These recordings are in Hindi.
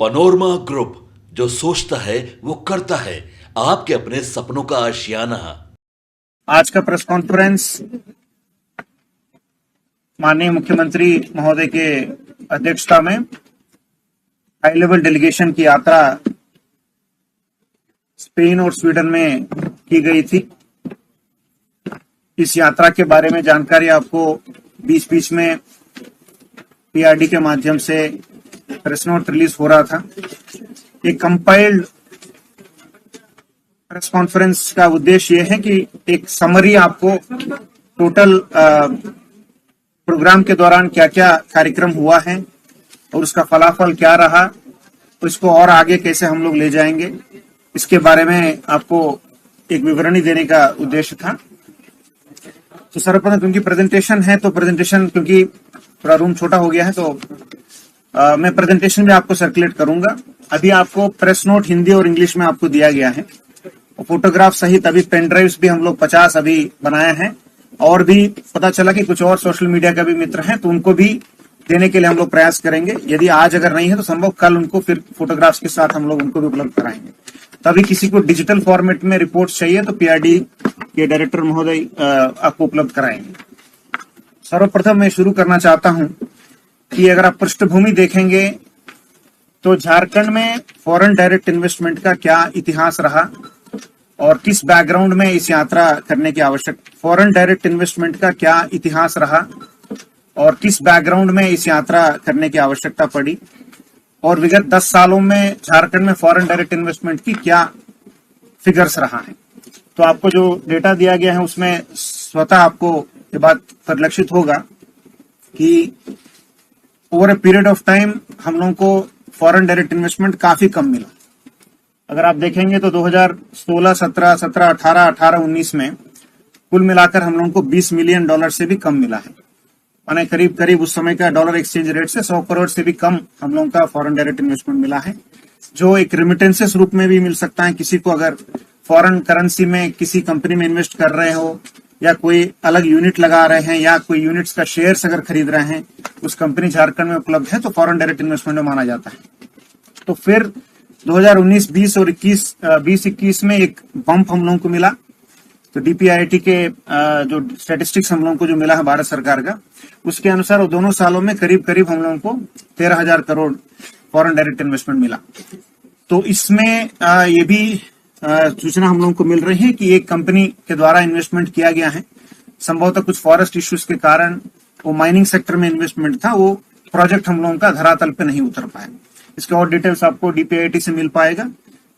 पनोरमा ग्रुप, जो सोचता है वो करता है। आपके अपने सपनों का आशियाना। आज का प्रेस कॉन्फ्रेंस माननीय मुख्यमंत्री महोदय के अध्यक्षता में हाई लेवल डेलीगेशन की यात्रा स्पेन और स्वीडन में की गई थी। इस यात्रा के बारे में जानकारी आपको बीच बीच में पीआरडी के माध्यम से प्रेस नोट रिलीज हो रहा था। एक कंपाइल्ड प्रेस कॉन्फ्रेंस का उद्देश्य यह है कि एक समरी आपको टोटल प्रोग्राम के दौरान क्या क्या कार्यक्रम हुआ है और उसका फलाफल क्या रहा, तो इसको और आगे कैसे हम लोग ले जाएंगे, इसके बारे में आपको एक विवरणी देने का उद्देश्य था। तो सर्वप्रथम क्योंकि प्रेजेंटेशन है, तो प्रेजेंटेशन क्योंकि थोड़ा रूम छोटा हो गया है, तो मैं प्रेजेंटेशन भी आपको सर्कुलेट करूंगा। अभी आपको प्रेस नोट हिंदी और इंग्लिश में आपको दिया गया है, और फोटोग्राफ सहित अभी पेन ड्राइव्स भी हम लोग 50 अभी बनाए हैं, और भी पता चला कि कुछ और सोशल मीडिया का भी मित्र हैं, तो उनको भी देने के लिए हम लोग प्रयास करेंगे। यदि आज अगर नहीं है तो संभव कल उनको फिर फोटोग्राफ्स के साथ हम लोग उनको भी उपलब्ध कराएंगे। तभी किसी को डिजिटल फॉर्मेट में रिपोर्ट्स चाहिए तो पीआरडी के डायरेक्टर महोदय आपको उपलब्ध कराएंगे। सर्वप्रथम मैं शुरू करना चाहता हूं कि अगर आप पृष्ठभूमि देखेंगे तो झारखंड में फॉरेन डायरेक्ट इन्वेस्टमेंट का क्या इतिहास रहा और किस बैकग्राउंड में इस यात्रा करने की आवश्यकता, फॉरेन डायरेक्ट इन्वेस्टमेंट का क्या इतिहास रहा और किस बैकग्राउंड में इस यात्रा करने की आवश्यकता पड़ी, और विगत 10 सालों में झारखंड में फॉरेन डायरेक्ट इन्वेस्टमेंट की क्या फिगर्स रहा है। तो आपको जो डेटा दिया गया है उसमें स्वतः आपको ये बात परिलक्षित होगा कि over a period of time हम लोगों को फॉरेन डायरेक्ट इन्वेस्टमेंट काफी कम मिला। अगर आप देखेंगे तो 2016, 17, 17, 18, 18, 19 में कुल मिलाकर हम लोगों को $20 मिलियन से भी कम मिला है। माने करीब करीब उस समय का डॉलर एक्सचेंज रेट से 100 करोड़ से भी कम हम लोगों का फॉरेन डायरेक्ट इन्वेस्टमेंट मिला है, जो एक रिमिटेंसेस रूप में भी मिल सकता है। किसी को अगर फॉरेन करेंसी में किसी कंपनी में इन्वेस्ट कर रहे हो, या कोई अलग यूनिट लगा रहे हैं, या कोई यूनिट्स का शेयर्स अगर खरीद रहे हैं, उस कंपनी झारखंड में उपलब्ध है तो फॉरेन डायरेक्ट इन्वेस्टमेंट में माना जाता है। तो फिर 2019, 20 और 20-21 में एक बम्प हम लोगों को मिला। तो डीपीआईटी के जो स्टैटिस्टिक्स हम लोगों को जो मिला है भारत सरकार का, उसके अनुसार वो दोनों सालों में करीब करीब हम लोगों को 13,000 करोड़ फॉरेन डायरेक्ट इन्वेस्टमेंट मिला। तो इसमें ये भी सूचना हम लोगों को मिल रही है कि एक कंपनी के द्वारा इन्वेस्टमेंट किया गया है। संभवतः कुछ फॉरेस्ट इश्यूज के कारण वो माइनिंग सेक्टर में इन्वेस्टमेंट था, वो प्रोजेक्ट हम लोगों का धरातल पे नहीं उतर पाया। इसके और डिटेल्स आपको डीपीआईटी से मिल पाएगा।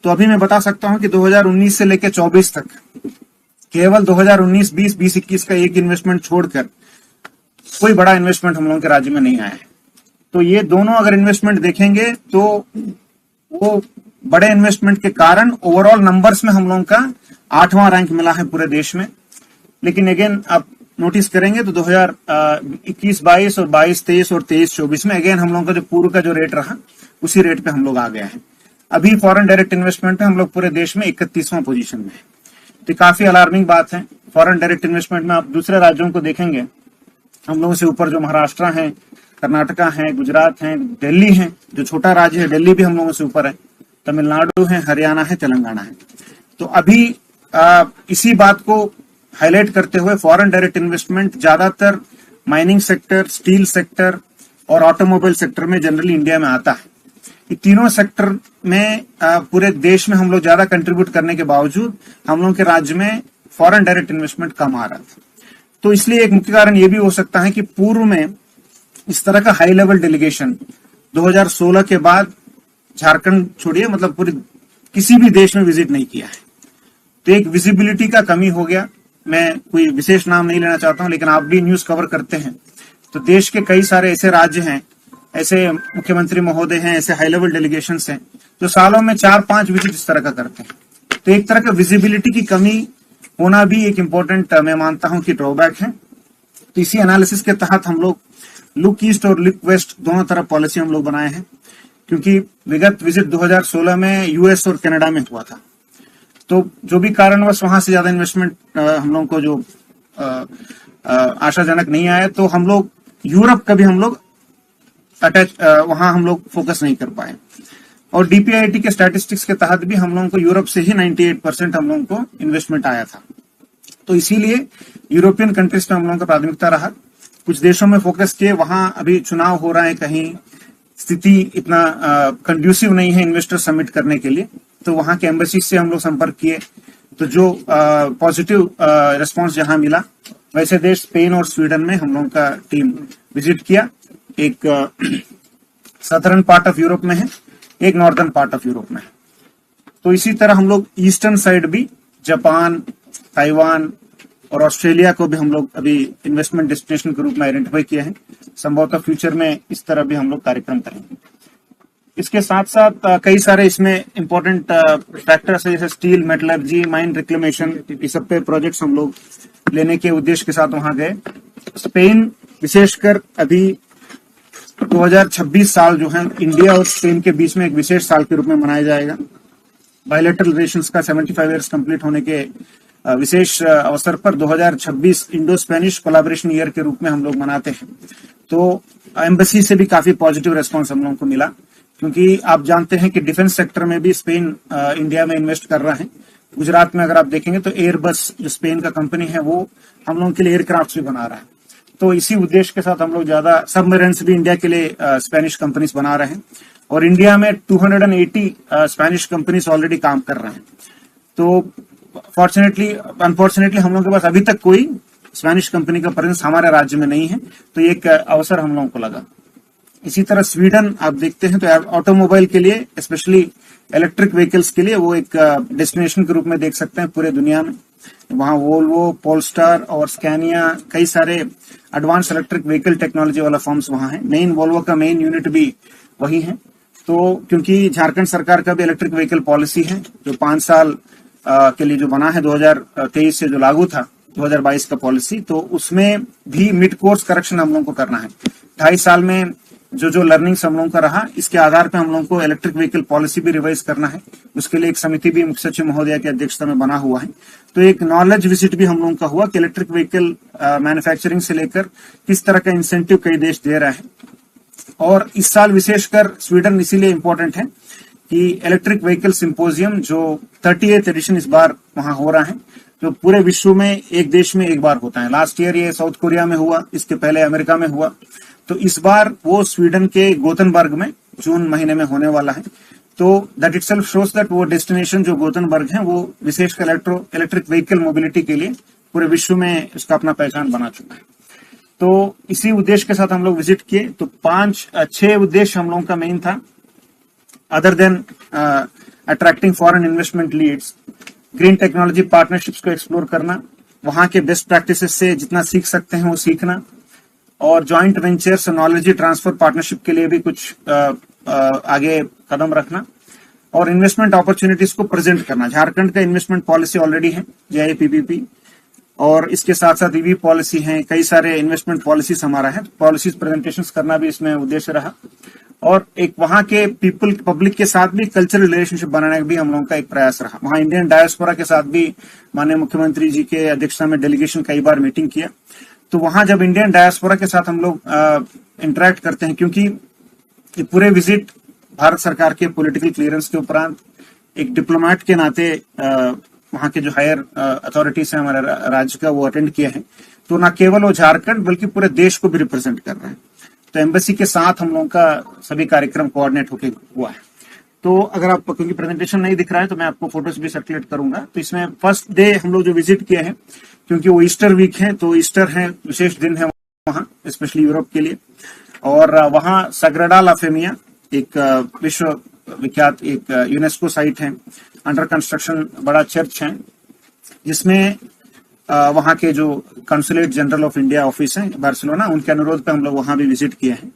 तो अभी मैं बता सकता हूं कि 2019 से लेकर 24 तक केवल 2019, 20, 20-21 का एक इन्वेस्टमेंट छोड़कर कोई बड़ा इन्वेस्टमेंट हम लोगों के राज्य में नहीं आया है। तो ये दोनों अगर इन्वेस्टमेंट देखेंगे तो वो बड़े इन्वेस्टमेंट के कारण ओवरऑल नंबर्स में हम लोगों का 8वां रैंक मिला है पूरे देश में। लेकिन अगेन आप नोटिस करेंगे तो 2021-22 और 22-23 और 23-24 में अगेन हम लोगों का जो पूर्व का जो रेट रहा उसी रेट पे हम लोग आ गए हैं। अभी फॉरेन डायरेक्ट इन्वेस्टमेंट में हम लोग पूरे देश में 31वां पोजीशन में है। तो काफी अलार्मिंग बात है। फॉरेन डायरेक्ट इन्वेस्टमेंट में आप दूसरे राज्यों को देखेंगे, हम लोगों से ऊपर जो महाराष्ट्र है, कर्नाटका है, गुजरात है, दिल्ली है, जो छोटा राज्य है दिल्ली भी हम लोगों से ऊपर है, तमिलनाडु है, हरियाणा है, तेलंगाना है। तो अभी इसी बात को हाईलाइट करते हुए फॉरेन डायरेक्ट इन्वेस्टमेंट ज्यादातर माइनिंग सेक्टर, स्टील सेक्टर और ऑटोमोबाइल सेक्टर में जनरली इंडिया में आता है। ये तीनों सेक्टर में पूरे देश में हम लोग ज्यादा कंट्रीब्यूट करने के बावजूद हम लोगों के राज्य में फॉरेन डायरेक्ट इन्वेस्टमेंट कम आ रहा था। तो इसलिए एक मुख्य कारण ये भी हो सकता है कि पूर्व में इस तरह का हाई लेवल डेलीगेशन 2016 के बाद झारखंड छोड़िए, मतलब पूरे किसी भी देश में विजिट नहीं किया है। तो एक विजिबिलिटी का कमी हो गया। मैं कोई विशेष नाम नहीं लेना चाहता हूं, लेकिन आप भी न्यूज कवर करते हैं तो देश के कई सारे ऐसे राज्य हैं, ऐसे मुख्यमंत्री महोदय हैं, ऐसे हाई लेवल डेलीगेशंस हैं जो सालों में 4-5 विजिट इस तरह का करते हैं। तो एक तरह का विजिबिलिटी की कमी होना भी एक इम्पोर्टेंट मैं मानता हूं कि ड्रॉबैक है। तो इसी एनालिसिस के तहत हम लोग लुक ईस्ट और लुक वेस्ट दोनों तरफ पॉलिसी हम लोग बनाए हैं, क्योंकि विगत विजिट 2016 में यूएस और कनाडा में हुआ था। तो जो भी कारणवश वहां से ज्यादा इन्वेस्टमेंट हम लोगों को जो आशाजनक नहीं आया, तो हम लोग यूरोप का भी हम लोग अटैच वहां हम लोग फोकस नहीं कर पाए। और डीपीआईटी के स्टैटिस्टिक्स के तहत भी हम लोगों को यूरोप से ही 98% हम लोगों को इन्वेस्टमेंट आया था। तो इसीलिए यूरोपियन कंट्रीज में हम लोगों का प्राथमिकता रहा। कुछ देशों में फोकस किए, वहां अभी चुनाव हो रहा है, कहीं स्थिति इतना कंड्यूसिव नहीं है इन्वेस्टर समिट करने के लिए, तो वहां के एम्बेसी से हम लोग संपर्क किए। तो जो पॉजिटिव रिस्पांस जहां मिला, वैसे देश स्पेन और स्वीडन में हम लोगों का टीम विजिट किया। एक सदर्न पार्ट ऑफ यूरोप में है, एक नॉर्दर्न पार्ट ऑफ यूरोप में है। तो इसी तरह हम लोग ईस्टर्न साइड भी जापान, ताइवान और ऑस्ट्रेलिया को भी हम लोग अभी इन्वेस्टमेंट डेस्टिनेशन के रूप में आइडेंटिफाई किया है। संभवतः फ्यूचर में इस तरह भी हम लोग कार्यक्रम करेंगे। इसके साथ साथ कई सारे इसमें इंपॉर्टेंट फैक्टर्स है, जैसे स्टील, मेटलर्जी, माइन रिक्लेमेशन, इस सब पे प्रोजेक्ट्स हम लोग लेने के उद्देश्य के साथ वहां गए। स्पेन विशेषकर अभी 2026 साल जो है इंडिया और स्पेन के बीच में एक विशेष साल के रूप में मनाया जाएगा। बायलैटरल रिलेशंस का 75 ईयर्स कंप्लीट होने के विशेष अवसर पर 2026 इंडो स्पेनिश कोलैबोरेशन ईयर के रूप में हम लोग मनाते हैं। तो एम्बेसी से भी काफी पॉजिटिव रेस्पॉन्स हम लोगों को मिला, क्योंकि आप जानते हैं कि डिफेंस सेक्टर में भी स्पेन इंडिया में इन्वेस्ट कर रहा है। गुजरात में अगर आप देखेंगे तो एयरबस जो स्पेन का कंपनी है वो हम लोगों के लिए एयरक्राफ्ट भी बना रहा है। तो इसी उद्देश्य के साथ हम लोग ज्यादा सबमरीन्स भी इंडिया के लिए स्पेनिश कंपनीज बना रहे हैं, और इंडिया में 280 स्पेनिश कंपनीज ऑलरेडी काम कर रहे हैं। तो अनफॉर्चुनेटली हम लोगों के पास अभी तक कोई स्पेनिश कंपनी का प्रेजेंस हमारे राज्य में नहीं है, तो एक अवसर हम लोगों को लगा। इसी तरह स्वीडन आप देखते हैं तो ऑटोमोबाइल के लिए, स्पेशली इलेक्ट्रिक व्हीकल्स के लिए वो एक डेस्टिनेशन के रूप में देख सकते हैं पूरे दुनिया में। वहां वोल्वो, पोलस्टार और स्कैनिया, कई सारे एडवांस इलेक्ट्रिक व्हीकल टेक्नोलॉजी वाला फर्म्स वहां है। मेन वोल्वो का मेन यूनिट भी वही है। तो क्योंकि झारखंड सरकार का भी इलेक्ट्रिक व्हीकल पॉलिसी है जो 5 साल के लिए जो बना है, 2023 से जो लागू था 2022 का पॉलिसी, तो उसमें भी मिड कोर्स करेक्शन हम लोगों को करना है। 2.5 साल में जो लर्निंग्स हम लोगों का रहा, इसके आधार पे हम लोगों को इलेक्ट्रिक व्हीकल पॉलिसी भी रिवाइज करना है। उसके लिए एक समिति भी मुख्य सचिव महोदय की अध्यक्षता में बना हुआ है। तो एक नॉलेज विजिट भी हम लोगों का हुआ कि इलेक्ट्रिक व्हीकल मैन्युफैक्चरिंग से लेकर किस तरह का इंसेंटिव कई देश दे रहा है। और इस साल विशेषकर स्वीडन इसीलिए इम्पोर्टेंट है कि इलेक्ट्रिक व्हीकल सिंपोजियम जो 38th एडिशन इस बार वहां हो रहा है, जो पूरे विश्व में एक देश में एक बार होता है। लास्ट ईयर ये साउथ कोरिया में हुआ, इसके पहले अमेरिका में हुआ, तो इस बार वो स्वीडन के गोथनबर्ग में जून महीने में होने वाला है। तो दैट इटसेल्फ शोज दैट वो डेस्टिनेशन जो गोथनबर्ग है वो विशेषकर इलेक्ट्रिक व्हीकल मोबिलिटी के लिए पूरे विश्व में उसका अपना पहचान बना चुका है। तो इसी उद्देश्य के साथ हम लोग विजिट किए। तो 5-6 उद्देश्य हम लोगों का मेन था, other than attracting foreign investment leads, green technology partnerships को एक्सप्लोर करना, वहां के बेस्ट प्रैक्टिसेस से जितना सीख सकते हैं वो सीखना, और जॉइंट वेंचर्स और नॉलेज ट्रांसफर पार्टनरशिप के लिए भी कुछ आगे कदम रखना, और इन्वेस्टमेंट अपॉर्चुनिटीज को प्रेजेंट करना। झारखंड का इन्वेस्टमेंट पॉलिसी ऑलरेडी है, जेआईपीपीपी, और इसके साथ साथ ईवी पॉलिसी है, कई सारे इन्वेस्टमेंट पॉलिसीज हमारा है, पॉलिसीज प्रेजेंटेशन करना भी इसमें उद्देश्य रहा। और एक वहां के पब्लिक के साथ भी कल्चरल रिलेशनशिप बनाने का भी हम लोगों का एक प्रयास रहा। वहां इंडियन डायस्पोरा के साथ भी माननीय मुख्यमंत्री जी के अध्यक्षता में डेलीगेशन कई बार मीटिंग किया। तो वहां जब इंडियन डायस्पोरा के साथ हम लोग इंटरेक्ट करते हैं, क्योंकि ये पूरे विजिट भारत सरकार के पॉलिटिकल क्लियरेंस के उपरांत एक डिप्लोमेट के नाते वहां के जो हायर अथॉरिटीज है हमारे राज्य का, वो अटेंड किए हैं। तो न केवल वो झारखंड बल्कि पूरे देश को भी रिप्रेजेंट कर रहे हैं। तो एम्बेसी के साथ हम लोगों का सभी कार्यक्रम कोऑर्डिनेट होके हुआ है। तो अगर आप, क्योंकि प्रेजेंटेशन नहीं दिख रहा है तो मैं आपको फोटोज भी सर्कुलेट करूंगा। तो इसमें फर्स्ट डे हम लोग जो विजिट किए हैं, क्योंकि वो ईस्टर वीक है, तो ईस्टर है, विशेष दिन है वहाँ स्पेशली यूरोप के लिए। और वहाँ सग्राडा ला फेमिया एक विश्व विख्यात एक यूनेस्को साइट है, अंडर कंस्ट्रक्शन बड़ा चर्च है, जिसमें वहाँ के जो consulate general of India office है बार्सिलोना, उनके अनुरोध पे हम लोग वहाँ भी विजिट किए हैं।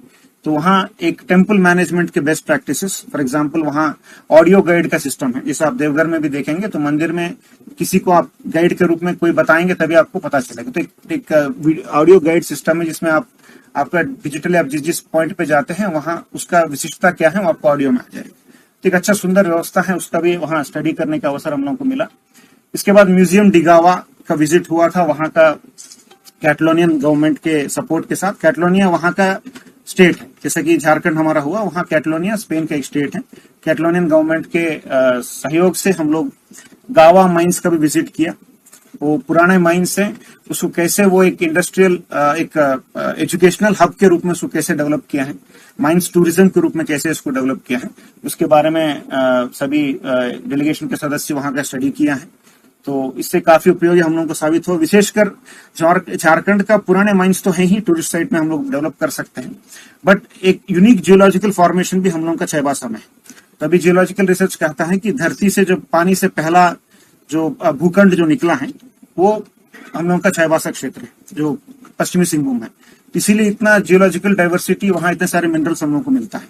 तो वहाँ एक टेम्पल मैनेजमेंट के बेस्ट प्रैक्टिसेस, फॉर एग्जांपल वहाँ ऑडियो गाइड का सिस्टम है, जैसे आप देवघर में भी देखेंगे। तो मंदिर में किसी को आप गाइड के रूप में कोई बताएंगे तभी आपको पता चलेगा। तो एक ऑडियो गाइड सिस्टम है जिसमें आपका डिजिटली आप जिस पॉइंट पे जाते हैं वहाँ उसका विशिष्टता क्या है वो आपको ऑडियो में आ जाएगा। तो एक अच्छा सुंदर व्यवस्था है, उसका भी वहाँ स्टडी करने का अवसर हम लोगों को मिला। इसके बाद म्यूजियम डिगावा का विजिट हुआ था, वहाँ का कैटलोनियन गवर्नमेंट के सपोर्ट के साथ। कैटलोनिया वहाँ का स्टेट है, जैसे कि झारखंड हमारा हुआ, वहाँ कैटलोनिया स्पेन का एक स्टेट है। कैटलोनियन गवर्नमेंट के सहयोग से हम लोग गावा माइंस का भी विजिट किया। वो पुराने माइंस है, उसको कैसे वो एक इंडस्ट्रियल एक एजुकेशनल हब के रूप में उसको कैसे डेवलप किया है, माइंस टूरिज्म के रूप में कैसे इसको डेवलप किया है, उसके बारे में सभी डेलीगेशन के सदस्य वहां का स्टडी किया है। तो इससे काफी उपयोगी हम लोगों को साबित हो। विशेषकर झारखंड का पुराने माइंस तो है ही, टूरिस्ट साइट में हम लोग डेवलप कर सकते हैं, बट एक यूनिक जियोलॉजिकल फॉर्मेशन भी हम लोगों का चाईबासा में है। तभी जियोलॉजिकल रिसर्च कहता है कि धरती से जो पानी से पहला जो भूखंड जो निकला है वो हम लोगों का चाईबासा क्षेत्र है, जो पश्चिमी सिंहभूम है। इसीलिए इतना जियोलॉजिकल डाइवर्सिटी, वहां इतने सारे मिनरल्स हम लोगों को मिलता है।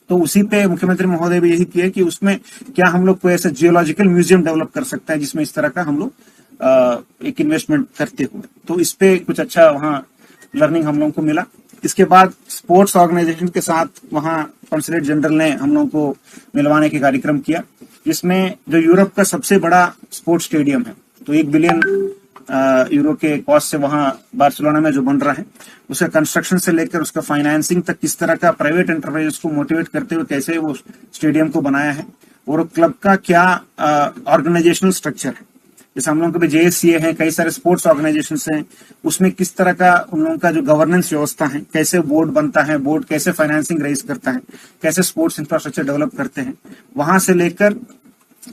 तो उसी पे मुख्यमंत्री महोदय भी यही किया कि उसमें क्या हम लोग कोई ऐसा जियोलॉजिकल म्यूजियम डेवलप कर सकते हैं जिसमें इस तरह का हम लोग एक इन्वेस्टमेंट करते हुए। तो इस पे कुछ अच्छा वहाँ लर्निंग हम लोगों को मिला। इसके बाद स्पोर्ट्स ऑर्गेनाइजेशन के साथ वहाँ कॉन्सुलेट जनरल ने हम लोगों को मिलवाने के कार्यक्रम किया, जिसमें जो यूरोप का सबसे बड़ा स्पोर्ट्स स्टेडियम है, तो 1 बिलियन यूरो के कॉस्ट से वहां बार्सिलोना में जो बन रहा है, उसका कंस्ट्रक्शन से लेकर उसका फाइनेंसिंग तक किस तरह का प्राइवेट एंटरप्राइज को मोटिवेट करते हुए कैसे वो स्टेडियम को बनाया है, और क्लब का क्या ऑर्गेनाइजेशनल स्ट्रक्चर है। जैसे हम लोगों के भी JSCA है, कई सारे स्पोर्ट्स ऑर्गेनाइजेशंस हैं, उसमें किस तरह का उन लोगों का जो गवर्नेंस व्यवस्था है, कैसे बोर्ड बनता है, बोर्ड कैसे फाइनेंसिंग रेज करता है, कैसे स्पोर्ट्स इंफ्रास्ट्रक्चर डेवलप करते हैं, वहां से लेकर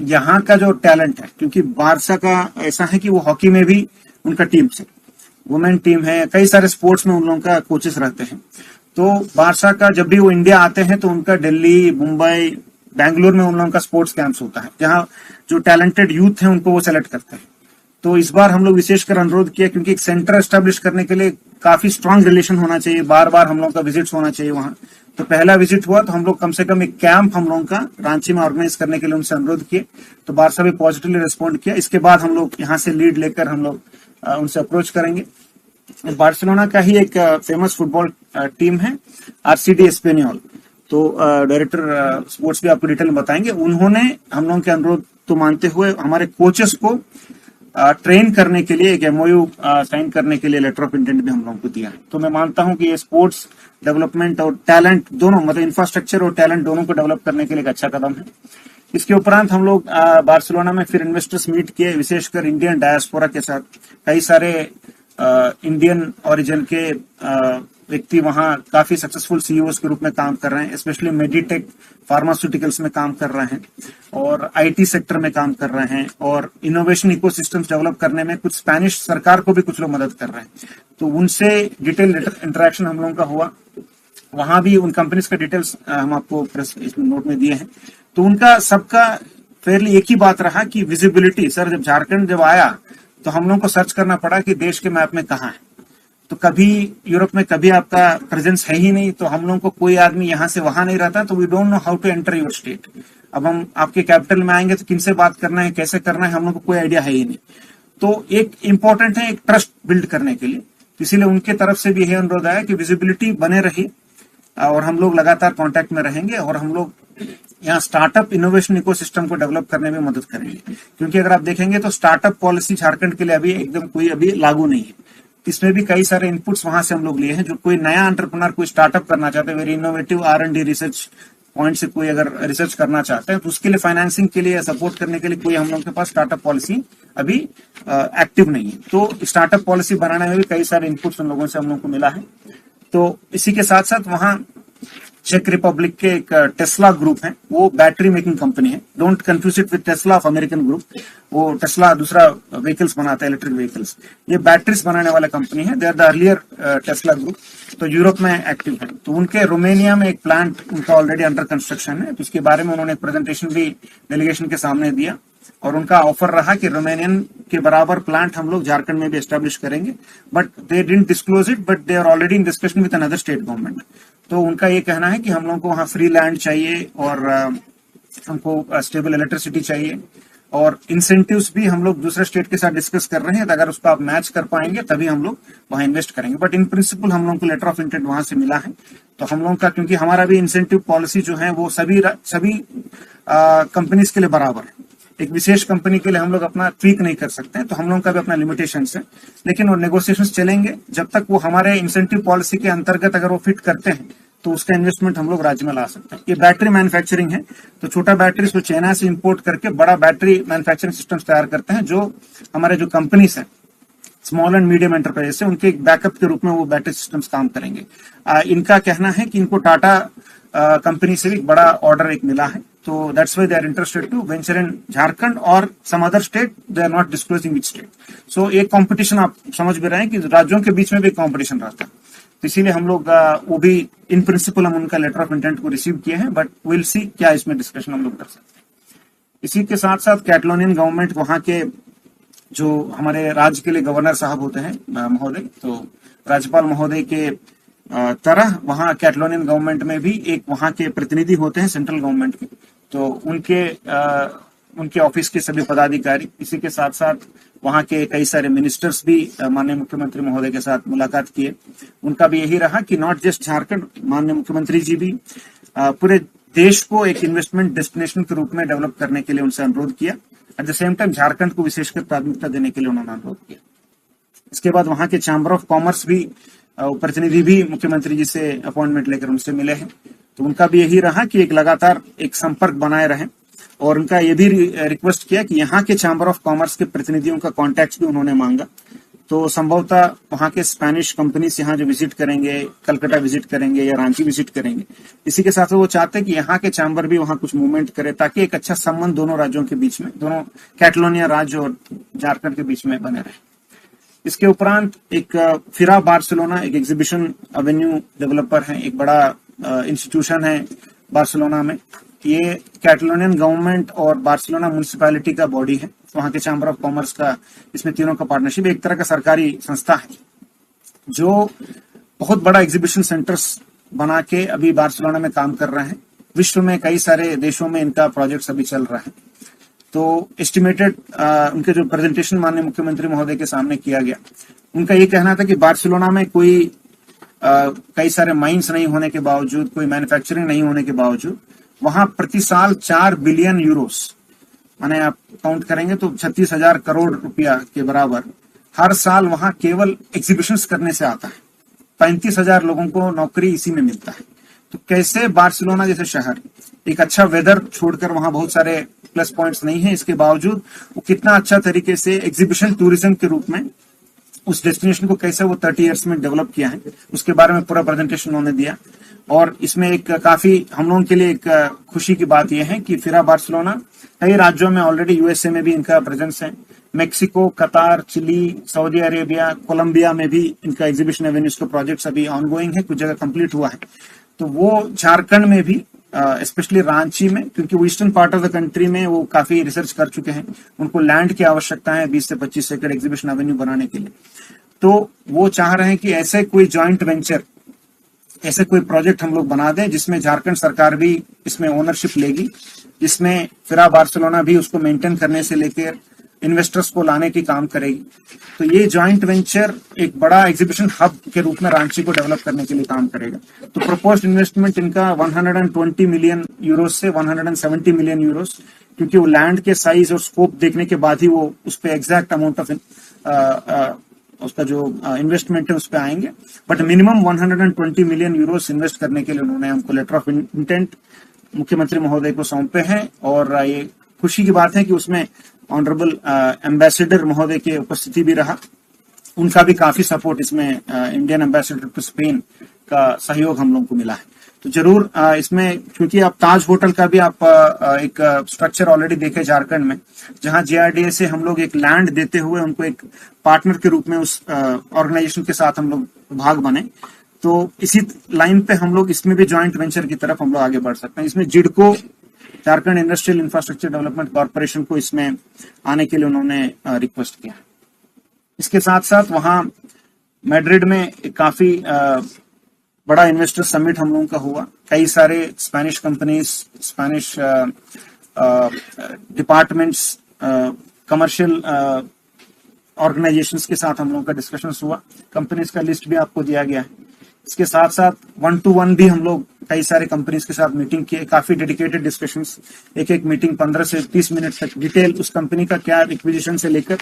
यहाँ का जो टैलेंट है, क्योंकि बारसा का ऐसा है कि वो हॉकी में भी उनका टीम है, वुमेन टीम है, कई सारे स्पोर्ट्स में उन लोगों का कोचेस रहते हैं। तो बारसा का जब भी वो इंडिया आते हैं तो उनका दिल्ली, मुंबई, बैंगलोर में उन लोगों का स्पोर्ट्स कैंप्स होता है, जहाँ जो टैलेंटेड यूथ है उनको वो सेलेक्ट करते हैं। तो इस बार हम लोग विशेषकर अनुरोध किया, क्योंकि एक सेंटर एस्टेब्लिश करने के लिए काफी स्ट्रांग रिलेशन होना चाहिए, बार बार हम लोगों का विजिट्स होना चाहिए वहां। तो पहला विजिट हुआ तो हम लोग कम से कम एक कैंप हम लोगों का रांची में ऑर्गेनाइज करने के लिए उनसे अनुरोध किए, तो बारसा भी पॉजिटिवली रिस्पॉन्ड किया। इसके बाद हम लोग यहाँ से लीड लेकर हम लोग उनसे अप्रोच करेंगे। बार्सिलोना का ही एक फेमस फुटबॉल टीम है RCD एस्पेनियोल, तो डायरेक्टर स्पोर्ट्स भी आपको डिटेल में बताएंगे। उन्होंने हम लोगों के अनुरोध तो मानते हुए हमारे कोचेस को ट्रेन करने के लिए एक MOU साइन करने के लिए लेटर ऑफ इंटेंट भी हम लोगों को दिया है। तो मैं मानता हूं कि ये स्पोर्ट्स डेवलपमेंट और टैलेंट दोनों, मतलब इंफ्रास्ट्रक्चर और टैलेंट दोनों को डेवलप करने के लिए एक अच्छा कदम है। इसके उपरांत हम लोग बार्सिलोना में फिर इन्वेस्टर्स मीट किए, विशेषकर इंडियन डायस्पोरा के साथ। कई सारे इंडियन ओरिजिन के व्यक्ति वहां काफी सक्सेसफुल CEOs के रूप में काम कर रहे हैं, स्पेशली मेडिटेक फार्मास्यूटिकल्स में काम कर रहे हैं और IT सेक्टर में काम कर रहे हैं, और इनोवेशन इकोसिस्टम्स डेवलप करने में कुछ स्पेनिश सरकार को भी कुछ लोग मदद कर रहे हैं। तो उनसे डिटेल इंटरेक्शन हम लोगों का हुआ, वहां भी उन कंपनीज का डिटेल्स हम आपको प्रेस नोट में दिए हैं। तो उनका सबका फेयरली एक ही बात रहा कि विजिबिलिटी। सर, जब झारखंड जब आया तो हम लोगों को सर्च करना पड़ा कि देश के मैप में कहाँ है, तो कभी यूरोप में कभी आपका प्रेजेंस है ही नहीं, तो हम लोगों को कोई आदमी यहाँ से वहां नहीं रहता, तो we don't know how to enter your state. अब हम आपके कैपिटल में आएंगे तो किनसे बात करना है, कैसे करना है, हम लोग को कोई आइडिया है ही नहीं। तो एक इम्पोर्टेंट है एक ट्रस्ट बिल्ड करने के लिए, इसीलिए उनके तरफ से भी यही अनुरोध आया कि विजिबिलिटी बने रही और हम लोग लगातार कांटेक्ट में रहेंगे, और हम लोग यहाँ स्टार्टअप इनोवेशन इकोसिस्टम को डेवलप करने में मदद करेंगे। क्योंकि अगर आप देखेंगे तो स्टार्टअप पॉलिसी झारखंड के लिए अभी एकदम कोई अभी लागू नहीं है। इसमें भी कई सारे इनपुट्स वहां से हम लोग लिए हैं। जो कोई नया एंटरप्रेन्योर कोई स्टार्टअप करना चाहते हैं, very innovative R&D research point से कोई अगर रिसर्च करना चाहते हैं, तो उसके लिए फाइनेंसिंग के लिए सपोर्ट करने के लिए कोई हम लोग के पास स्टार्टअप पॉलिसी अभी एक्टिव नहीं है। तो स्टार्टअप पॉलिसी बनाने में भी कई सारे इनपुट्स उन लोगों से हम लोग को मिला है। तो इसी के साथ साथ वहां चेक रिपब्लिक के एक टेस्ला ग्रुप है, वो बैटरी मेकिंग कंपनी है। Don't confuse it with Tesla of American group. वो टेस्ला दूसरा व्हीकल्स बनाता है, इलेक्ट्रिक व्हीकल्स। ये बैटरीज बनाने वाला कंपनी है। They are the earlier Tesla group, तो यूरोप में एक्टिव है। तो उनके रोमेनिया में एक प्लांट उनका ऑलरेडी अंडर कंस्ट्रक्शन है, तो इसके बारे में उन्होंने एक प्रेजेंटेशन भी डेलीगेशन के सामने दिया, और उनका ऑफर रहा कि रोमेनियन के बराबर प्लांट हम लोग झारखंड में भी एस्टेब्लिश करेंगे। But they didn't disclose it, but they are already in discussion with another state government. तो उनका ये कहना है कि हम लोगों को वहाँ फ्री लैंड चाहिए, और हमको स्टेबल इलेक्ट्रिसिटी चाहिए, और इंसेंटिव्स भी हम लोग दूसरे स्टेट के साथ डिस्कस कर रहे हैं। तो अगर उसको आप मैच कर पाएंगे तभी हम लोग वहाँ इन्वेस्ट करेंगे। बट इन प्रिंसिपल हम लोगों को लेटर ऑफ इंटेंट वहां से मिला है। तो हम लोगों का, क्योंकि हमारा भी इंसेंटिव पॉलिसी जो है वो सभी कंपनीज के लिए बराबर है। एक विशेष कंपनी के लिए हम लोग अपना ट्वीक नहीं कर सकते हैं, तो हम लोगों का भी अपना लिमिटेशंस है। लेकिन वो नेगोशिएशंस चलेंगे जब तक वो हमारे इंसेंटिव पॉलिसी के अंतर्गत अगर वो फिट करते हैं तो उसका इन्वेस्टमेंट हम लोग राज्य में ला सकते हैं। ये बैटरी मैन्युफैक्चरिंग है, तो छोटा बैटरी को चाइना से इंपोर्ट करके बड़ा बैटरी मैन्युफैक्चरिंग सिस्टम्स तैयार करते हैं, जो हमारे जो कंपनीज हैं स्मॉल एंड मीडियम एंटरप्राइजेस है, उनके एक बैकअप के रूप में वो बैटरी सिस्टम्स काम करेंगे। इनका कहना है कि इनको टाटा कंपनी से भी बड़ा ऑर्डर एक मिला है, तो that's why they are interested to venture in Jharkhand और some other state, they are not disclosing which state. So एक कंपटीशन आप समझ भी रहे हैं कि राज्यों के बीच में भी कंपटीशन रहता है, तो इसीलिए हम लोग वो भी इन प्रिंसिपल हम उनका लेटर ऑफ इंटेंट को रिसीव किए हैं, बट विल सी क्या इसमें डिस्कशन हम लोग कर सकते हैं। इसी के साथ साथ कैटलोनियन गवर्नमेंट, वहां के जो हमारे राज्य के लिए गवर्नर साहब होते हैं महोदय, तो राज्यपाल महोदय के तरह वहाँ कैटलोनियन गवर्नमेंट में भी एक वहाँ के प्रतिनिधि होते हैं सेंट्रल गवर्नमेंट के, तो उनके ऑफिस के सभी पदाधिकारी, इसी के साथ साथ वहाँ के कई सारे मिनिस्टर्स भी माननीय मुख्यमंत्री महोदय के साथ मुलाकात किए। उनका भी यही रहा कि नॉट जस्ट झारखंड, माननीय मुख्यमंत्री जी भी पूरे देश को एक इन्वेस्टमेंट डेस्टिनेशन के रूप में डेवलप करने के लिए उनसे अनुरोध किया। At the same time Jharkhand को विशेषकर प्राथमिकता देने के लिए उन्होंने अनुरोध किया। इसके बाद वहाँ के चैम्बर ऑफ कॉमर्स भी प्रतिनिधि भी मुख्यमंत्री जी से अपॉइंटमेंट लेकर उनसे मिले हैं, तो उनका भी यही रहा कि एक लगातार एक संपर्क बनाए रहें, और उनका ये भी रिक्वेस्ट किया कि यहाँ के चैम्बर ऑफ कॉमर्स के प्रतिनिधियों का कॉन्टैक्ट भी उन्होंने मांगा। तो संभवतः वहाँ के स्पेनिश कंपनीज यहाँ जो विजिट करेंगे, कलकत्ता विजिट करेंगे या रांची विजिट करेंगे, इसी के साथ वो चाहते हैं कि यहाँ के चैम्बर भी वहाँ कुछ मूवमेंट करे, ताकि एक अच्छा संबंध दोनों राज्यों के बीच में, दोनों कैटलोनिया राज्य और झारखंड के बीच में बने रहे। इसके उपरांत एक फिरा बार्सिलोना एक एग्जीबिशन एवेन्यू डेवलपर है, एक बड़ा इंस्टीट्यूशन है बार्सिलोना में। ये कैटलोनियन गवर्नमेंट और बार्सिलोना म्युनिसिपैलिटी का बॉडी है, वहाँ के चैम्बर ऑफ कॉमर्स का, इसमें तीनों का पार्टनरशिप, एक तरह का सरकारी संस्था है जो बहुत बड़ा एग्जीबिशन सेंटर्स बना के अभी बार्सिलोना में काम कर रहे हैं। विश्व में कई सारे देशों में इनका प्रोजेक्ट अभी चल रहा है। तो एस्टिमेटेड उनके जो प्रेजेंटेशन माननीय मुख्यमंत्री महोदय के सामने किया गया, उनका ये कहना था कि बार्सिलोना में कोई कई सारे माइंस नहीं होने के बावजूद, कोई मैन्युफैक्चरिंग नहीं होने के बावजूद, वहां प्रति साल 4 बिलियन यूरोस, माने आप काउंट करेंगे तो 36,000 करोड़ रुपया के बराबर हर साल वहां केवल एग्जीबिशंस करने से आता है। 35,000 लोगों को नौकरी इसी में मिलता है। तो कैसे बार्सिलोना जैसे शहर, एक अच्छा वेदर छोड़कर वहां बहुत सारे प्लस पॉइंट्स नहीं है, इसके बावजूद वो कितना अच्छा तरीके से एग्जीबिशन टूरिज्म के रूप में उस डेस्टिनेशन को कैसे वो 30 इयर्स में डेवलप किया है, उसके बारे में पूरा प्रेजेंटेशन उन्होंने दिया। और इसमें एक काफी हम लोगों के लिए एक खुशी की बात यह है कि फिरा बार्सिलोना कई राज्यों में ऑलरेडी, यूएसए में भी इनका प्रेजेंस है, मेक्सिको, कतार, चिली, सऊदी अरेबिया, कोलंबिया में भी इनका एग्जीबिशन एवेन्यूज का प्रोजेक्ट्स अभी ऑनगोइंग है, कुछ जगह कंप्लीट हुआ है। तो वो झारखंड में भी स्पेशली रांची में, क्योंकि वो eastern part of the country में वो काफी रिसर्च कर चुके हैं, उनको लैंड की आवश्यकता है 20 से 25 एकड़ एग्जीबिशन एवेन्यू बनाने के लिए। तो वो चाह रहे हैं कि ऐसे कोई जॉइंट वेंचर, ऐसे कोई प्रोजेक्ट हम लोग बना दें जिसमें झारखंड सरकार भी इसमें ओनरशिप लेगी, जिसमें फिरा बार्सिलोना भी उसको मेंटेन करने से लेकर इन्वेस्टर्स को लाने की काम करेगी। तो ये जॉइंट वेंचर एक बड़ा एग्जीबिशन हब के रूप में रांची को डेवलप करने के लिए काम करेगा। तो प्रपोज्ड इन्वेस्टमेंट इनका 120 मिलियन यूरोस से 170 मिलियन यूरोस, क्योंकि वो लैंड के साइज और स्कोप देखने के बाद ही वो उस पर एग्जैक्ट अमाउंट ऑफ उसका जो इन्वेस्टमेंट है उस पर आएंगे। But minimum 120 million Euros invest करने के लिए उन्होंने हमको लेटर ऑफ इंटेंट मुख्यमंत्री महोदय को सौंपे हैं। और ये खुशी की बात है कि उसमें ऑनरेबल एम्बेसडर महोदय की उपस्थिति भी रहा, उनका भी काफी सपोर्ट, इसमें इंडियन एम्बेसडर टू स्पेन का सहयोग हम लोग को मिला है। तो जरूर इसमें, क्योंकि आप ताज होटल का भी आप एक स्ट्रक्चर ऑलरेडी देखे झारखंड में, जहां जीआरडीए से हम लोग एक लैंड देते हुए उनको एक पार्टनर के रूप में उस ऑर्गेनाइजेशन के साथ हम लोग भाग बने। तो इसी लाइन पे हम लोग इसमें भी जॉइंट वेंचर की तरफ हम लोग आगे बढ़ सकते हैं। इसमें JIDCO, Jharkhand industrial infrastructure development corporation को इसमें आने के लिए उन्होंने रिक्वेस्ट किया। इसके साथ साथ वहां मैड्रिड में काफी बड़ा इन्वेस्टर समिट हम लोगों का हुआ। कई सारे Spanish companies, Spanish departments, commercial organisations के साथ हम लोगों का डिस्कशंस हुआ। कंपनीज का लिस्ट भी आपको दिया गया है। इसके साथ साथ 1-to-1 भी हम लोग कई सारे कंपनीज के साथ मीटिंग किए, काफी डेडिकेटेड डिस्कशंस, एक एक मीटिंग 15 से 30 मिनट तक, डिटेल उस कंपनी का क्या एक्विजिशन से लेकर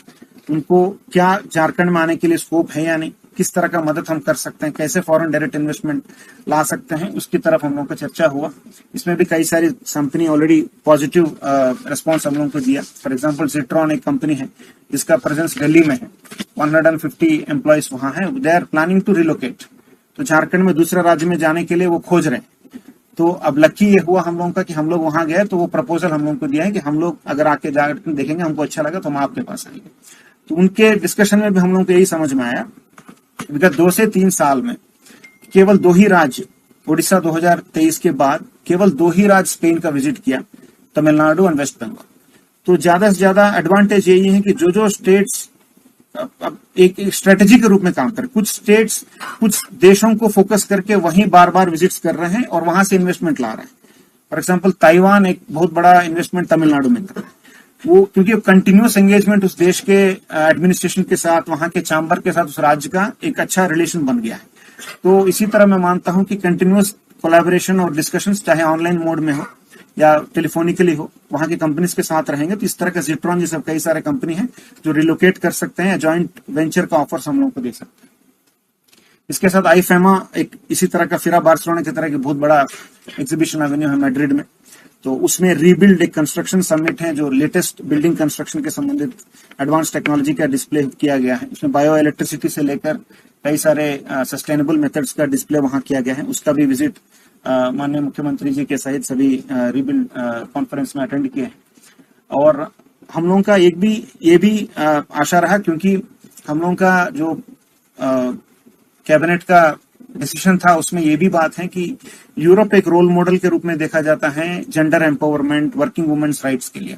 उनको क्या झारखंड में आने के लिए स्कोप है या नहीं, किस तरह का मदद हम कर सकते हैं, कैसे फॉरेन डायरेक्ट इन्वेस्टमेंट ला सकते हैं, उसकी तरफ हम लोगों का चर्चा हुआ। इसमें भी कई सारी कंपनी ऑलरेडी पॉजिटिव रिस्पॉन्स हम लोगों को दिया। फॉर एग्जाम्पल जिट्रॉन एक कंपनी है जिसका प्रेजेंस दिल्ली में है, 150 एम्प्लॉयज वहां है, they are planning to relocate. तो झारखंड में दूसरे राज्य में जाने के लिए वो खोज रहे हैं। तो अब लकी ये हुआ हम लोगों का कि हम लोग वहां गए, तो वो प्रपोजल हम लोगों को दिया है कि हम लोग अगर आके जाकर देखेंगे, हमको अच्छा लगा तो हम आपके पास आएंगे। तो उनके डिस्कशन में भी हम लोगों को यही समझ में आया, विगत 2 से 3 साल में केवल 2 ही राज्य, उड़ीसा 2023 के बाद केवल 2 ही राज्य स्पेन का विजिट किया, तमिलनाडु और वेस्ट बंगाल। तो ज्यादा से ज्यादा एडवांटेज यही है कि जो स्टेट्स अब एक स्ट्रेटेजी के रूप में काम कर, कुछ स्टेट्स कुछ देशों को फोकस करके वहीं बार बार विजिट्स कर रहे हैं और वहां से इन्वेस्टमेंट ला रहे हैं। फॉर एग्जांपल ताइवान एक बहुत बड़ा इन्वेस्टमेंट तमिलनाडु में कर रहा है, वो क्योंकि कंटिन्यूअस एंगेजमेंट उस देश के एडमिनिस्ट्रेशन के साथ, वहां के चैम्बर के साथ, उस राज्य का एक अच्छा रिलेशन बन गया है। तो इसी तरह मैं मानता हूं कि कंटिन्यूअस कोलैबोरेशन और डिस्कशंस, चाहे ऑनलाइन मोड में हो या टेलीफोनिकली हो, वहां की कंपनीज के साथ रहेंगे। तो इस तरह का जिट्रॉन जैसे कई सारे कंपनी हैं जो रिलोकेट कर सकते हैं या जॉइंट वेंचर का ऑफर्स हम लोगों को दे सकते हैं। इसके साथ आईफेमा एक इसी तरह का फिरा बार्सिलोना की तरह की बहुत बड़ा एग्जीबिशन एवेन्यू है मैड्रिड में। तो उसमें रीबिल्ड एक कंस्ट्रक्शन समिट है जो लेटेस्ट बिल्डिंग कंस्ट्रक्शन के संबंधित एडवांस टेक्नोलॉजी का डिस्प्ले किया गया है। उसमें बायो इलेक्ट्रिसिटी से लेकर कई सारे सस्टेनेबल मेथड्स का डिस्प्ले वहां किया गया है। उसका भी विजिट माननीय मुख्यमंत्री जी के सहित सभी रीबिल्ड कॉन्फ्रेंस में अटेंड किए हैं। और हम लोगों का ये भी आशा रहा, क्योंकि हम लोगों का जो कैबिनेट का डिसीजन था उसमें ये भी बात है कि यूरोप एक रोल मॉडल के रूप में देखा जाता है gender empowerment, working women's rights के लिए।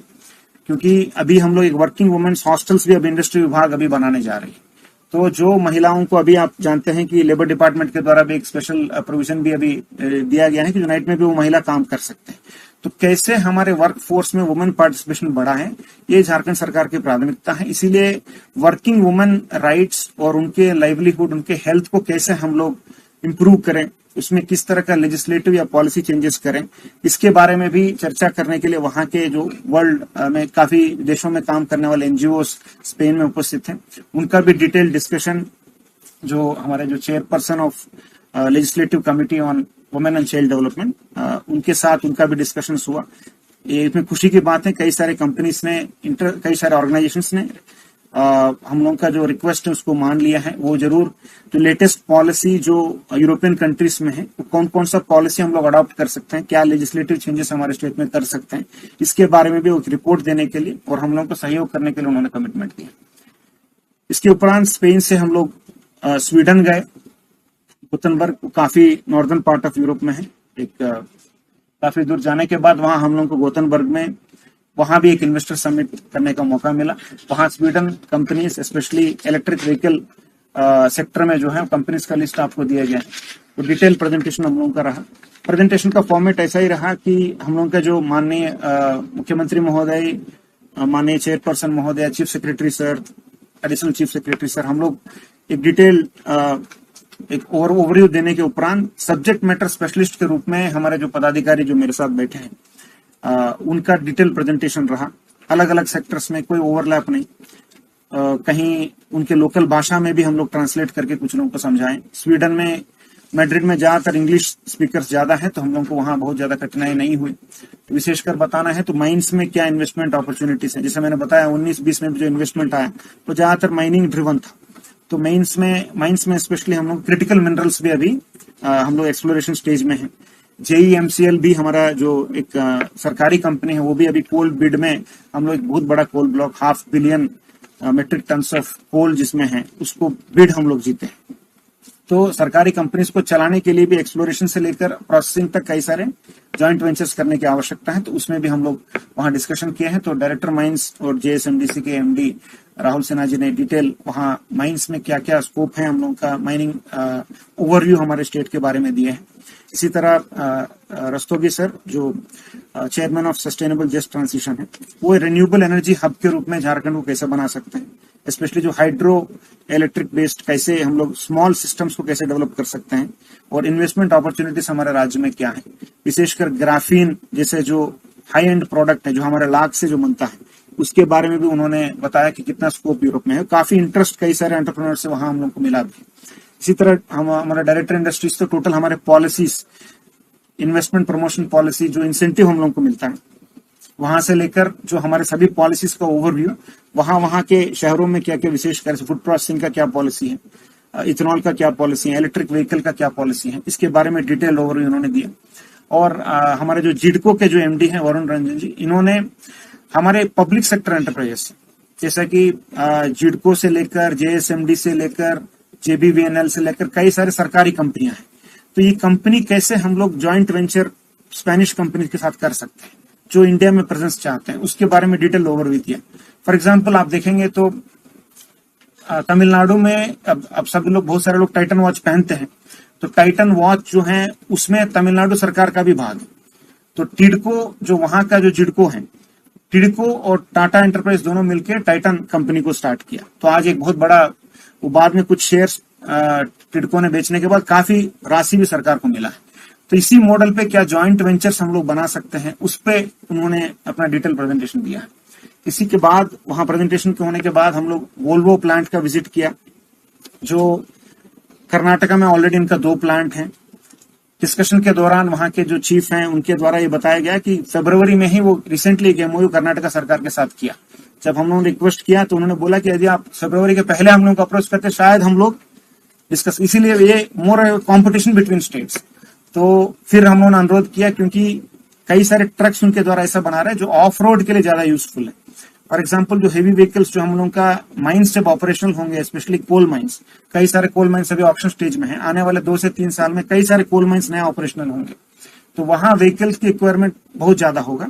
क्योंकि अभी हम लोग एक वर्किंग वुमेन्स हॉस्टल्स भी अभी इंडस्ट्री विभाग अभी बनाने जा रही है। तो जो महिलाओं को अभी आप जानते हैं कि लेबर डिपार्टमेंट के द्वारा भी एक स्पेशल प्रोविजन भी अभी दिया गया है कि जो नाइट में भी वो महिला काम कर सकते हैं। तो कैसे हमारे वर्क फोर्स में वुमेन पार्टिसिपेशन बढ़ा है, ये झारखंड सरकार की प्राथमिकता है। इसीलिए वर्किंग वुमेन राइट्स और उनके लाइवलीहुड, उनके हेल्थ को कैसे हम लोग इम्प्रूव करें, उसमें किस तरह का लेजिस्लेटिव या पॉलिसी चेंजेस करें, इसके बारे में भी चर्चा करने के लिए वहां के जो वर्ल्ड में काफी देशों में काम करने वाले एनजीओ स्पेन में उपस्थित हैं, उनका भी डिटेल डिस्कशन जो हमारे जो chairperson of legislative committee on women and child development, उनके साथ उनका भी डिस्कशन हुआ। ये इसमें खुशी की बात है, कई सारे कंपनीज ने, कई सारे ऑर्गेनाइजेशंस ने हम लोगों का जो रिक्वेस्ट है उसको मान लिया है। वो जरूर जो लेटेस्ट पॉलिसी जो यूरोपियन कंट्रीज में है, वो कौन कौन सा पॉलिसी हम लोग अडॉप्ट कर सकते हैं, क्या लेजिस्लेटिव चेंजेस हमारे स्टेट में कर सकते हैं, इसके बारे में भी एक रिपोर्ट देने के लिए और हम लोगों को सहयोग करने के लिए उन्होंने कमिटमेंट दिया। इसके उपरांत स्पेन से हम लोग स्वीडन गए। गुतनबर्ग काफी नॉर्दर्न पार्ट ऑफ यूरोप में है, एक काफी दूर जाने के बाद वहां हम लोगों को गोतनबर्ग में वहां भी एक इन्वेस्टर समिट करने का मौका मिला। वहां Sweden companies, specially electric vehicle sector में जो है कंपनीज का लिस्ट आपको दिया गया है। तो डिटेल प्रेजेंटेशन हम लोगों का रहा। प्रेजेंटेशन का फॉर्मेट ऐसा ही रहा कि हम लोगों का जो माननीय मुख्यमंत्री महोदय, माननीय चेयरपर्सन महोदय, chief secretary sir, additional chief secretary sir, हम लोग एक डिटेल एक ओवरव्यू देने के उपरांत सब्जेक्ट मैटर स्पेशलिस्ट के रूप में हमारे जो पदाधिकारी जो मेरे साथ बैठे हैं उनका डिटेल प्रेजेंटेशन रहा। अलग अलग सेक्टर्स में कोई ओवरलैप नहीं, कहीं उनके लोकल भाषा में भी हम लोग ट्रांसलेट करके कुछ लोगों को समझाएं। स्वीडन में मैड्रिड में ज्यादातर इंग्लिश स्पीकर्स ज्यादा हैं, तो हम लोगों को वहां बहुत ज्यादा कठिनाई नहीं हुई। तो विशेषकर बताना है तो माइंस में क्या इन्वेस्टमेंट अपॉर्चुनिटीज है। जैसे मैंने बताया 19-20 में जो इन्वेस्टमेंट आया तो ज्यादातर माइनिंग ड्रिवन था। तो माइंस में स्पेशली हम लोग क्रिटिकल मिनरल्स भी अभी हम लोग एक्सप्लोरेशन स्टेज में है। JEMCL भी हमारा जो एक सरकारी कंपनी है, वो भी अभी कोल बिड में हम लोग एक बहुत बड़ा coal block 500 billion metric tonnes of coal जिसमें है, उसको बिड हम लोग जीते हैं। तो सरकारी कंपनीज को चलाने के लिए भी एक्सप्लोरेशन से लेकर प्रोसेसिंग तक कई सारे जॉइंट वेंचर्स करने की आवश्यकता है। तो उसमें भी हम लोग वहां डिस्कशन किए हैं। तो डायरेक्टर माइंस और JSMDC के MD राहुल सिन्हा जी ने डिटेल वहां माइंस में क्या क्या स्कोप है हम लोगों का माइनिंग ओवरव्यू हमारे स्टेट के बारे में दिए हैं। इसी तरह रस्तोगी सर जो chairman of sustainable just transition है, वो रिन्यूएबल एनर्जी हब के रूप में झारखंड को कैसे बना सकते हैं, स्पेशली जो हाइड्रो इलेक्ट्रिक बेस्ड कैसे हम लोग स्मॉल सिस्टम्स को कैसे डेवलप कर सकते हैं, और इन्वेस्टमेंट अपॉर्चुनिटीज हमारे राज्य में क्या है। विशेषकर ग्राफीन जैसे जो हाई एंड प्रोडक्ट है जो हमारे लाख से जो बनता है, उसके बारे में भी उन्होंने बताया कि कितना स्कोप यूरोप में है। काफी इंटरेस्ट कई सारे एंटरप्रेन्योर से वहां हम लोग को मिला भी। इसी तरह हमारा डायरेक्टर इंडस्ट्रीज तो टोटल हमारे पॉलिसीज, इन्वेस्टमेंट प्रमोशन पॉलिसी, जो इंसेंटिव हम लोग को मिलता है, वहां से लेकर जो हमारे सभी पॉलिसीज का ओवरव्यू, वहां के शहरों में क्या क्या विशेषकर फूड प्रोसेसिंग का क्या पॉलिसी है, इथेनॉल का क्या पॉलिसी है, इलेक्ट्रिक व्हीकल का क्या पॉलिसी है, इसके बारे में डिटेल ओवरव्यू उन्होंने दिया। और हमारे जो जिडको के जो एमडी हैं वरुण रंजन जी, इन्होंने हमारे पब्लिक सेक्टर एंटरप्राइजेस जैसा कि जिडको से लेकर जेएसएमडी से लेकर जेबीवीएनएल से लेकर कई सारे सरकारी कंपनियां हैं, तो ये कंपनी कैसे हम लोग ज्वाइंट वेंचर स्पेनिश कंपनी के साथ कर सकते हैं जो इंडिया में प्रेजेंस चाहते हैं, उसके बारे में डिटेल ओवरव्यू दिया। फॉर एग्जांपल आप देखेंगे तो तमिलनाडु में अब सब लोग, बहुत सारे लोग टाइटन वॉच पहनते हैं, तो टाइटन वॉच जो है उसमें तमिलनाडु सरकार का भी भाग है। तो टिडको जो वहां का जो जिडको है, टिडको और टाटा एंटरप्राइज दोनों मिलकर टाइटन कंपनी को स्टार्ट किया। तो आज एक बहुत बड़ा, वो बाद में कुछ शेयर्स टिडको ने बेचने के बाद काफी राशि भी सरकार को मिला है। तो इसी मॉडल पे क्या जॉइंट वेंचर्स हम लोग बना सकते हैं, उस पे उन्होंने अपना डिटेल प्रेजेंटेशन दिया है। इसी के बाद वहां प्रेजेंटेशन के होने के बाद हम लोग वोल्वो प्लांट का विजिट किया, जो कर्नाटका में ऑलरेडी इनका 2 प्लांट हैं। डिस्कशन के दौरान वहां के जो चीफ हैं उनके द्वारा ये बताया गया कि फरवरी में ही वो रिसेंटली एक एमओयू कर्नाटका सरकार के साथ किया। जब हम लोगों ने रिक्वेस्ट किया तो उन्होंने बोला कि यदि आप फरवरी के पहले हम लोग को अप्रोच करते शायद हम लोग डिस्कस, इसीलिए ये मोर कॉम्पिटिशन बिटवीन स्टेट्स। तो फिर हम लोगों ने अनुरोध किया, क्योंकि कई सारे ट्रक्स उनके द्वारा ऐसा बना रहे हैं जो ऑफ रोड के लिए ज्यादा यूजफुल है। फॉर एग्जाम्पल जो हेवी व्हीकल्स जो हम लोगों का माइंस जब ऑपरेशनल होंगे, स्पेशली कोल माइंस, कई सारे कोल माइंस अभी ऑप्शन स्टेज में है, आने वाले 2 से 3 साल में कई सारे कोल माइंस नया ऑपरेशनल होंगे, तो वहां व्हीकल्स की रिक्वायरमेंट बहुत ज्यादा होगा।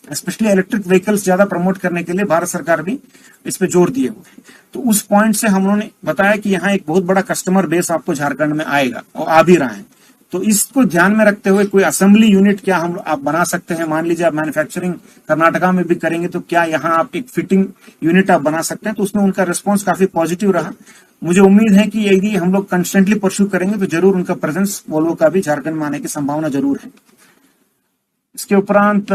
स्पेशली इलेक्ट्रिक व्हीकल्स ज्यादा प्रमोट करने के लिए भारत सरकार भी इस पे जोर दिए हुए है। तो उस पॉइंट से हम लोगों ने बताया कि यहाँ एक बहुत बड़ा कस्टमर बेस आपको झारखंड में आएगा और आ भी रहा है। तो इसको ध्यान में रखते हुए कोई असेंबली यूनिट क्या आप बना सकते हैं। मान लीजिए आप मैन्युफैक्चरिंग कर्नाटका में भी करेंगे तो क्या यहाँ आप एक फिटिंग यूनिट आप बना सकते हैं। तो उसमें उनका रिस्पॉन्स काफी पॉजिटिव रहा। मुझे उम्मीद है कि यदि हम लोग कंस्टेंटली परस्यू करेंगे तो जरूर उनका प्रेजेंस वोल्वो का भी झारखंड में आने की संभावना जरूर है। इसके उपरांत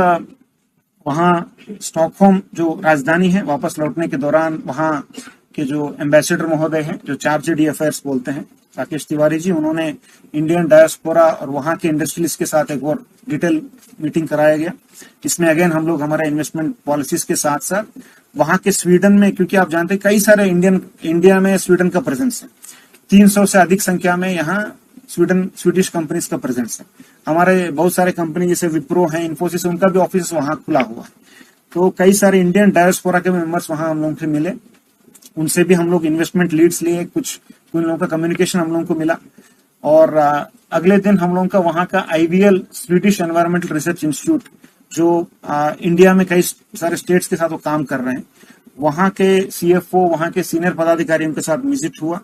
वहाँ स्टॉकहोम जो राजधानी है, वापस लौटने के दौरान वहाँ के जो एम्बेसडर महोदय हैं, जो चार्ज डी अफेयर्स बोलते हैं, राकेश तिवारी जी, उन्होंने इंडियन डायस्पोरा और वहाँ के इंडस्ट्रियलिस्ट के साथ एक और डिटेल मीटिंग कराया गया। इसमें अगेन हम लोग हमारे इन्वेस्टमेंट पॉलिसीज के साथ साथ वहाँ के स्वीडन में, क्योंकि आप जानते हैं कई सारे इंडिया में स्वीडन का प्रेजेंस है, 300 से अधिक संख्या में यहाँ स्वीडिश कंपनीज का प्रेजेंस है। हमारे बहुत सारे कंपनी जैसे विप्रो है, इन्फोसिस, उनका भी ऑफिस वहाँ खुला हुआ है। तो कई सारे इंडियन डायस्पोरा के मेंबर्स वहाँ हम लोगों से मिले, उनसे भी हम लोग इन्वेस्टमेंट लीड्स लिए, कुछ उन लोगों का कम्युनिकेशन हम लोगों को मिला। और अगले दिन हम लोगों का वहाँ का IVL Swedish environmental research institute, जो इंडिया में कई सारे स्टेट्स के साथ वो काम कर रहे हैं, वहाँ के CFO, वहाँ के सीनियर पदाधिकारियों के साथ विजिट हुआ।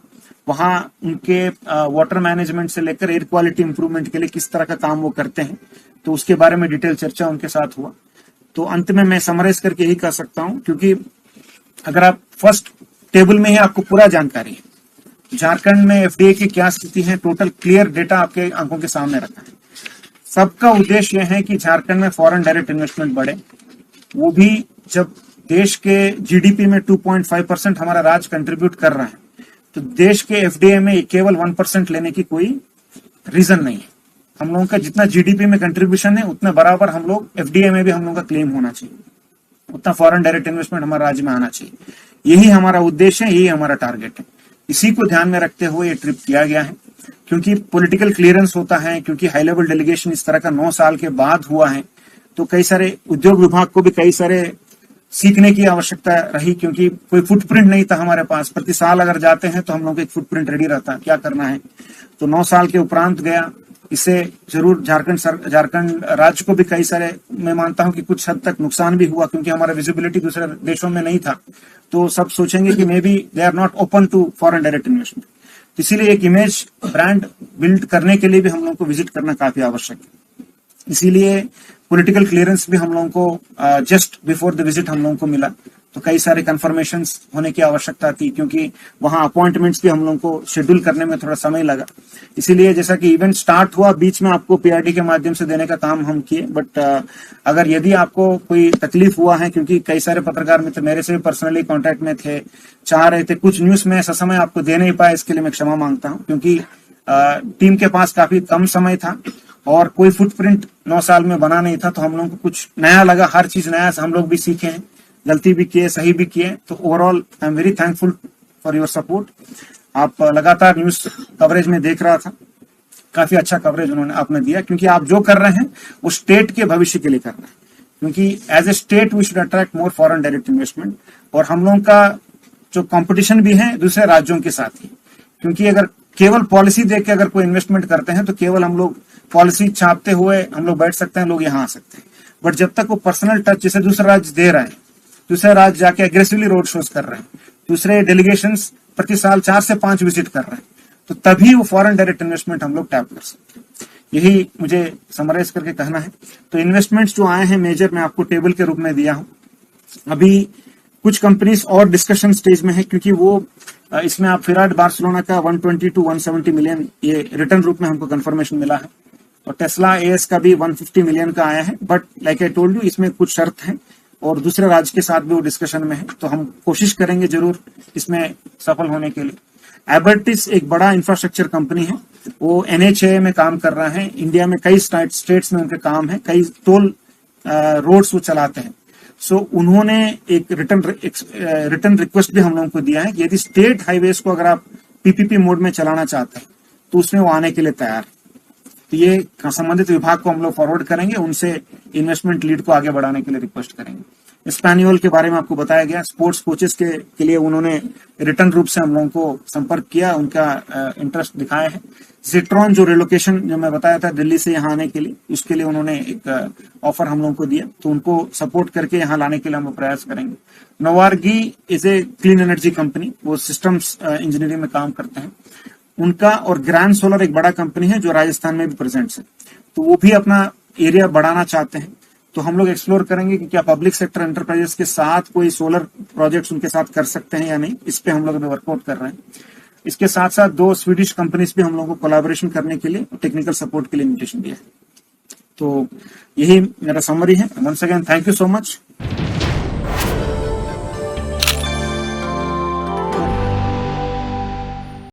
वहाँ उनके वाटर मैनेजमेंट से लेकर एयर क्वालिटी इंप्रूवमेंट के लिए किस तरह का काम वो करते हैं, तो उसके बारे में डिटेल चर्चा उनके साथ हुआ। तो अंत में मैं समराइज करके यही कह सकता हूँ, क्योंकि अगर आप फर्स्ट टेबल में ही आपको पूरा जानकारी है, झारखंड में FDA की क्या स्थिति है, टोटल क्लियर डेटा आपके आंखों के सामने रखा है। सबका उद्देश्य यह है कि झारखंड में फॉरेन डायरेक्ट इन्वेस्टमेंट बढ़े, वो भी जब देश के GDP में 2.5% हमारा राज्य कंट्रीब्यूट कर रहा है, तो देश के FDA में केवल 1% लेने की कोई रीजन नहीं है। हम लोगों का जितना GDP में कंट्रीब्यूशन है उतना बराबर हम लोग FDA में भी हम लोगों का क्लेम होना चाहिए, उतना फॉरेन डायरेक्ट इन्वेस्टमेंट हमारे राज्य में आना चाहिए। यही हमारा उद्देश्य है, यही हमारा टारगेट है। इसी को ध्यान में रखते हुए ये ट्रिप किया गया है, क्योंकि पॉलिटिकल क्लियरेंस होता है, क्योंकि हाई लेवल डेलीगेशन इस तरह का 9 साल के बाद हुआ है, तो कई सारे उद्योग विभाग को भी कई सारे सीखने की आवश्यकता रही, क्योंकि कोई फुटप्रिंट नहीं था हमारे पास। प्रति साल अगर जाते हैं तो हम लोग का एक फुटप्रिंट रेडी रहता है क्या करना है। तो 9 साल के उपरांत गया, इससे जरूर झारखंड राज्य को भी कई सारे, मैं मानता हूं कि कुछ हद तक नुकसान भी हुआ, क्योंकि हमारा विजिबिलिटी दूसरे देशों में नहीं था। तो सब सोचेंगे कि maybe they are not open to foreign direct investment. इसीलिए एक इमेज ब्रांड बिल्ड करने के लिए भी हम लोगों को विजिट करना काफी आवश्यक है। इसीलिए पॉलिटिकल क्लियरेंस भी हम लोगों को जस्ट बिफोर द विजिट हम लोगों को मिला। तो कई सारे कंफर्मेशंस होने की आवश्यकता थी, क्योंकि वहां अपॉइंटमेंट्स भी हम लोगों को शेड्यूल करने में थोड़ा समय लगा। इसीलिए जैसा कि इवेंट स्टार्ट हुआ, बीच में आपको पीआरडी के माध्यम से देने का काम हम किए। बट अगर यदि आपको कोई तकलीफ हुआ है, क्योंकि कई सारे पत्रकार मित्र मेरे से भी पर्सनली कांटेक्ट में थे, चाह रहे थे कुछ न्यूज में समय आपको दे नहीं पाया, इसके लिए मैं क्षमा मांगता हूं, क्योंकि टीम के पास काफी कम समय था और कोई फुटप्रिंट 9 साल में बना नहीं था, तो हम लोगों को कुछ नया लगा, हर चीज नया, हम लोग भी सीखे हैं, गलती भी किए, सही भी किए। तो overall I am very thankful for your support. आप लगातार न्यूज कवरेज में देख रहा था, काफी अच्छा कवरेज उन्होंने आपने दिया, क्योंकि आप जो कर रहे हैं वो स्टेट के भविष्य के लिए कर रहे हैं, क्योंकि as a state we should attract more foreign direct investment. और हम लोगों का जो कंपटीशन भी है दूसरे राज्यों के साथ ही, क्योंकि अगर केवल पॉलिसी देख के अगर कोई इन्वेस्टमेंट करते हैं तो केवल हम लोग पॉलिसी छापते हुए हम लोग बैठ सकते हैं, लोग यहाँ आ सकते हैं। बट जब तक वो पर्सनल टच जैसे दूसरा राज्य दे रहे हैं, दूसरे राज्य जाके एग्रेसिवली रोड शोज कर रहे हैं, दूसरे डेलीगेशंस प्रति साल 4 से 5 विजिट कर रहे हैं, तो तभी वो फॉरेन डायरेक्ट इन्वेस्टमेंट हम लोग टैप कर सकते हैं। यही मुझे समराइज करके कहना है। तो इन्वेस्टमेंट्स जो आए हैं मेजर, मैं आपको टेबल के रूप में दिया हूं। अभी कुछ कंपनीज और डिस्कशन स्टेज में है, क्योंकि वो इसमें आप फिराट बार्सिलोना का 120 to 170 मिलियन ये रिटर्न रूप में हमको कंफर्मेशन मिला है, और टेस्ला एएस का भी 150 मिलियन का आया है। But like I told you, इसमें कुछ शर्त है और दूसरे राज्य के साथ भी वो डिस्कशन में है, तो हम कोशिश करेंगे जरूर इसमें सफल होने के लिए। एबर्टिस एक बड़ा इंफ्रास्ट्रक्चर कंपनी है, वो एनएचए में काम कर रहा है, इंडिया में कई स्टेट्स में उनके काम है, कई टोल रोड्स वो चलाते हैं। सो उन्होंने एक रिटर्न रिक्वेस्ट भी हम लोगों को दिया है कि यदि स्टेट हाईवेज को अगर आप पीपीपी मोड में चलाना चाहते हैं तो उसमें वो आने के लिए तैयार है। तो ये संबंधित विभाग को हम लोग फॉरवर्ड करेंगे, उनसे इन्वेस्टमेंट लीड को आगे बढ़ाने के लिए रिक्वेस्ट करेंगे। स्पैनियोल के बारे में आपको बताया गया, स्पोर्ट्स कोचेस के लिए उन्होंने रिटर्न रूप से हम लोगों को संपर्क किया, उनका इंटरेस्ट दिखाया है। जिट्रॉन जो रिलोकेशन जो मैं बताया था दिल्ली से यहाँ आने के लिए, उसके लिए उन्होंने एक ऑफर हम लोगों को दिया, तो उनको सपोर्ट करके यहाँ लाने के लिए हम प्रयास करेंगे। Novargi is a clean energy company, वो सिस्टम्स इंजीनियरिंग में काम करते हैं उनका, और ग्रैंड सोलर एक बड़ा कंपनी है जो राजस्थान में भी प्रेजेंट है, तो वो भी अपना एरिया बढ़ाना चाहते हैं। तो हम लोग एक्सप्लोर करेंगे कि क्या पब्लिक सेक्टर एंटरप्राइजेस के साथ कोई सोलर प्रोजेक्ट्स उनके साथ कर सकते हैं या नहीं, इस पे हम लोग अभी वर्कआउट कर रहे हैं। इसके साथ साथ 2 स्वीडिश कंपनीज भी हम लोगों को कोलैबोरेशन करने के लिए टेक्निकल सपोर्ट के लिए इन्विटेशन दिया है। तो यही मेरा समरी है। Once again thank you so much.